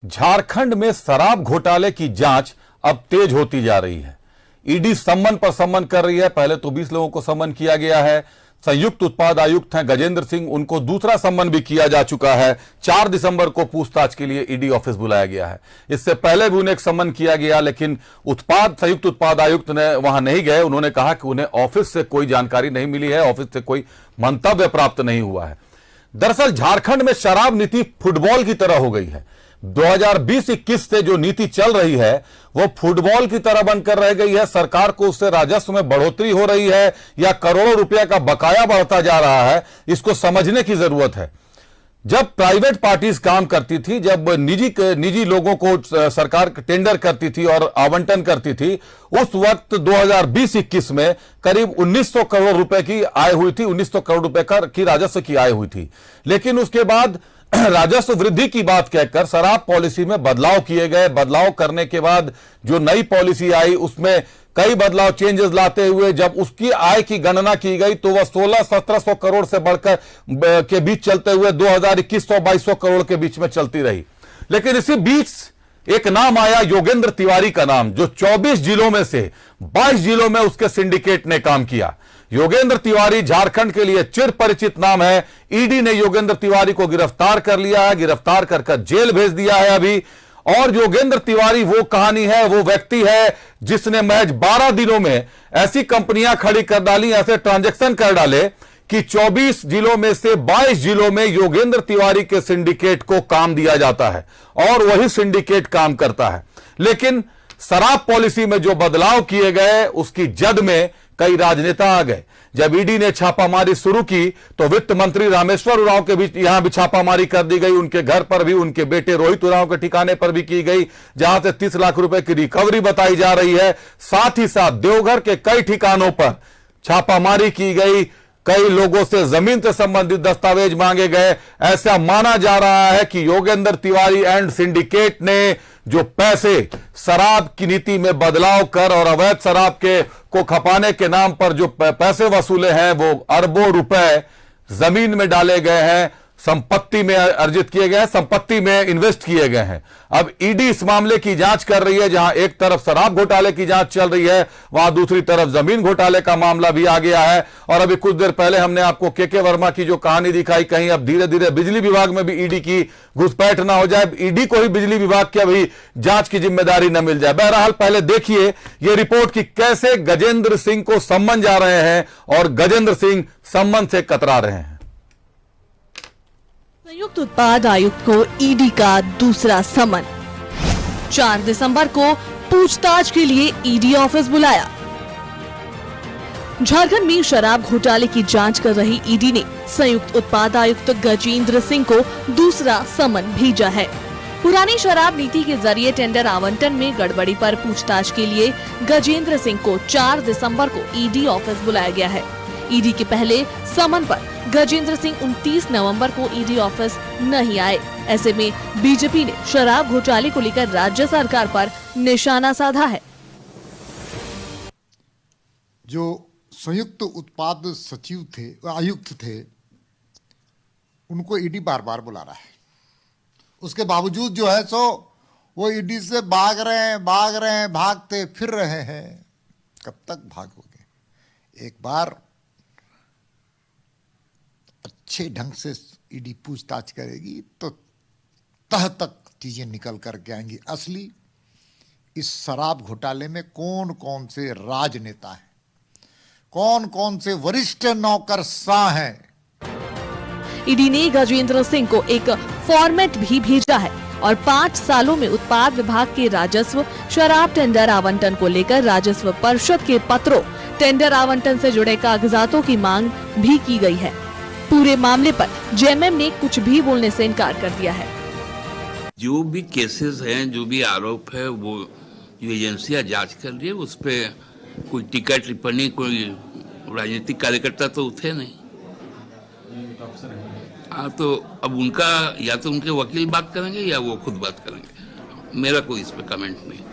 झारखंड में शराब घोटाले की जांच अब तेज होती जा रही है। ईडी सम्मन पर सम्मन कर रही है। पहले तो 20 लोगों को सम्मन किया गया है। संयुक्त उत्पाद आयुक्त हैं गजेंद्र सिंह, उनको दूसरा सम्मन भी किया जा चुका है। 4 दिसंबर को पूछताछ के लिए ईडी ऑफिस बुलाया गया है। इससे पहले भी उन्हें एक सम्मन किया गया, लेकिन संयुक्त उत्पाद आयुक्त ने वहां नहीं गए। उन्होंने कहा कि उन्हें ऑफिस से कोई जानकारी नहीं मिली है, ऑफिस से कोई मंतव्य प्राप्त नहीं हुआ है। दरअसल झारखंड में शराब नीति फुटबॉल की तरह हो गई है। 2020-21 से जो नीति चल रही है वो फुटबॉल की तरह बनकर रह गई है। सरकार को उससे राजस्व में बढ़ोतरी हो रही है या करोड़ों रुपया का बकाया बढ़ता जा रहा है, इसको समझने की जरूरत है। जब प्राइवेट पार्टीज काम करती थी, जब निजी लोगों को सरकार टेंडर करती थी और आवंटन करती थी, उस वक्त 2020-21 में करीब 1900 करोड़ रुपए की आय हुई थी। 1900 करोड़ रुपए की राजस्व की आय हुई थी। लेकिन उसके बाद राजस्व वृद्धि की बात कहकर शराब पॉलिसी में बदलाव किए गए। बदलाव करने के बाद जो नई पॉलिसी आई उसमें कई बदलाव, चेंजेस लाते हुए जब उसकी आय की गणना की गई तो वह 1600-1700 करोड़ से बढ़कर के बीच चलते हुए 2100-2200 करोड़ के बीच में चलती रही। लेकिन इसी बीच एक नाम आया, योगेंद्र तिवारी का नाम, जो 24 जिलों में से 22 जिलों में उसके सिंडिकेट ने काम किया। योगेंद्र तिवारी झारखंड के लिए चिर परिचित नाम है। ईडी ने योगेंद्र तिवारी को गिरफ्तार कर लिया है, गिरफ्तार कर जेल भेज दिया है अभी। और योगेंद्र तिवारी वो कहानी है, वो व्यक्ति है जिसने महज 12 दिनों में ऐसी कंपनियां खड़ी कर डाली, ऐसे ट्रांजैक्शन कर डाले कि 24 जिलों में से 22 जिलों में योगेंद्र तिवारी के सिंडिकेट को काम दिया जाता है और वही सिंडिकेट काम करता है। लेकिन शराब पॉलिसी में जो बदलाव किए गए उसकी जद में कई राजनेता आ गए। जब ईडी ने छापामारी शुरू की तो वित्त मंत्री रामेश्वर उरांव के बीच यहां भी छापामारी कर दी गई। उनके घर पर भी, उनके बेटे रोहित उरांव के ठिकाने पर भी की गई, जहां से 30 लाख रुपए की रिकवरी बताई जा रही है। साथ ही साथ देवघर के कई ठिकानों पर छापामारी की गई। कई लोगों से जमीन से संबंधित दस्तावेज मांगे गए। ऐसा माना जा रहा है कि योगेंद्र तिवारी एंड सिंडिकेट ने जो पैसे शराब की नीति में बदलाव कर और अवैध शराब को खपाने के नाम पर जो पैसे वसूले हैं वो अरबों रुपए जमीन में डाले गए हैं, संपत्ति में अर्जित किए गए हैं, संपत्ति में इन्वेस्ट किए गए हैं। अब ईडी इस मामले की जांच कर रही है। जहां एक तरफ शराब घोटाले की जांच चल रही है, वहां दूसरी तरफ जमीन घोटाले का मामला भी आ गया है। और अभी कुछ देर पहले हमने आपको के वर्मा की जो कहानी दिखाई, कहीं अब धीरे धीरे बिजली विभाग में भी ईडी की घुसपैठ ना हो जाए, ईडी को ही बिजली विभाग की अभी जांच की जिम्मेदारी न मिल जाए। बहरहाल पहले देखिए ये रिपोर्ट कि कैसे गजेंद्र सिंह को सम्मन जा रहे हैं और गजेंद्र सिंह सम्मन से कतरा रहे हैं। संयुक्त उत्पाद आयुक्त को ईडी का दूसरा समन। 4 दिसंबर को पूछताछ के लिए ईडी ऑफिस बुलाया। झारखंड में शराब घोटाले की जांच कर रही ईडी ने संयुक्त उत्पाद आयुक्त गजेंद्र सिंह को दूसरा समन भेजा है। पुरानी शराब नीति के जरिए टेंडर आवंटन में गड़बड़ी पर पूछताछ के लिए गजेंद्र सिंह को 4 दिसंबर को ईडी ऑफिस बुलाया गया है। ईडी के पहले समन पर गजेंद्र सिंह 29 नवंबर को ईडी ऑफिस नहीं आए। ऐसे में बीजेपी ने शराब घोटाले को लेकर राज्य सरकार पर निशाना साधा है। जो संयुक्त उत्पाद सचिव थे, आयुक्त थे, उनको ईडी बार बार बुला रहा है। उसके बावजूद जो है सो वो ईडी से भाग रहे हैं, भागते फिर रहे हैं। कब तक भागोगे? एक बार अच्छे ढंग से ईडी पूछताछ करेगी तो तह तक चीजें निकल करके आएंगी। असली इस शराब घोटाले में कौन कौन से राजनेता हैं, कौन कौन से वरिष्ठ नौकरशाह हैं। ईडी ने गजेंद्र सिंह को एक फॉर्मेट भी भेजा है और 5 सालों में उत्पाद विभाग के राजस्व, शराब टेंडर आवंटन को लेकर राजस्व परिषद के पत्रों, टेंडर आवंटन से जुड़े कागजातों की मांग भी की गई है। पूरे मामले पर जेएमएम ने कुछ भी बोलने से इनकार कर दिया है। जो भी केसेस हैं, जो भी आरोप है, वो जो एजेंसियां जांच कर रही है, उस पे कोई टीका टिप्पणी कोई राजनीतिक कार्यकर्ता तो उठे नहीं। हाँ, तो अब उनका या तो उनके वकील बात करेंगे या वो खुद बात करेंगे। मेरा कोई इस पे कमेंट नहीं।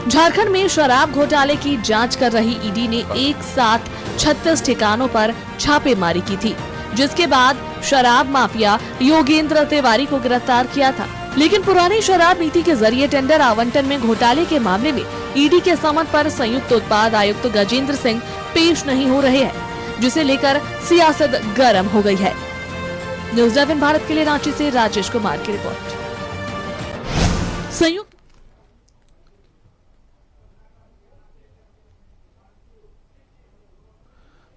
झारखंड में शराब घोटाले की जांच कर रही ईडी ने एक साथ 36 ठिकानों पर छापेमारी की थी, जिसके बाद शराब माफिया योगेंद्र तिवारी को गिरफ्तार किया था। लेकिन पुरानी शराब नीति के जरिए टेंडर आवंटन में घोटाले के मामले में ईडी के समन पर संयुक्त उत्पाद आयुक्त गजेंद्र सिंह पेश नहीं हो रहे हैं, जिसे लेकर सियासत गर्म हो गई है। न्यूज़ 11 भारत के लिए रांची से राजेश कुमार की रिपोर्ट। संयुक्त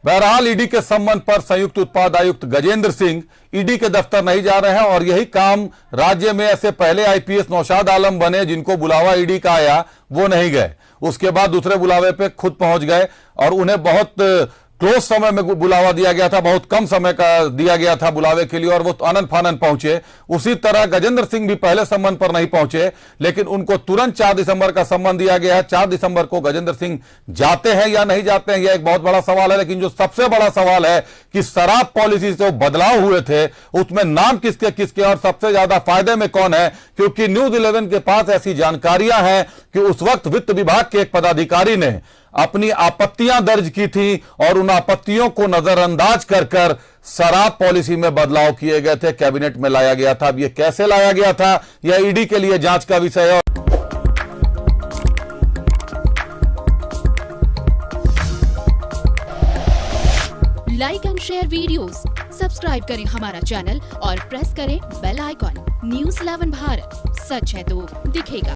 बहरहाल ईडी के सम्मन पर संयुक्त उत्पाद आयुक्त गजेंद्र सिंह ईडी के दफ्तर नहीं जा रहे हैं और यही काम राज्य में ऐसे पहले आईपीएस नौशाद आलम बने जिनको बुलावा ईडी का आया वो नहीं गए, उसके बाद दूसरे बुलावे पे खुद पहुंच गए और उन्हें बहुत क्लोज समय में बुलावा दिया गया था, बहुत कम समय का दिया गया था बुलावे के लिए और वो आनन फानन पहुंचे। उसी तरह गजेंद्र सिंह भी पहले सम्मन पर नहीं पहुंचे, लेकिन उनको तुरंत 4 दिसंबर का सम्मन दिया गया है। 4 दिसंबर को गजेंद्र सिंह जाते हैं या नहीं जाते हैं, यह एक बहुत बड़ा सवाल है। लेकिन जो सबसे बड़ा सवाल है कि शराब पॉलिसी से बदलाव हुए थे उसमें नाम किसके किसके और सबसे ज्यादा फायदे में कौन है, क्योंकि न्यूज़ 11 के पास ऐसी जानकारियां हैं कि उस वक्त वित्त विभाग के एक पदाधिकारी ने अपनी आपत्तियां दर्ज की थी और उन आपत्तियों को नजरअंदाज कर शराब पॉलिसी में बदलाव किए गए थे, कैबिनेट में लाया गया था। अब यह कैसे लाया गया था यह ईडी के लिए जांच का विषय है। Like and share videos, subscribe करें हमारा चैनल और प्रेस करें बेल आइकॉन। न्यूज़ 11 भारत, सच है तो दिखेगा।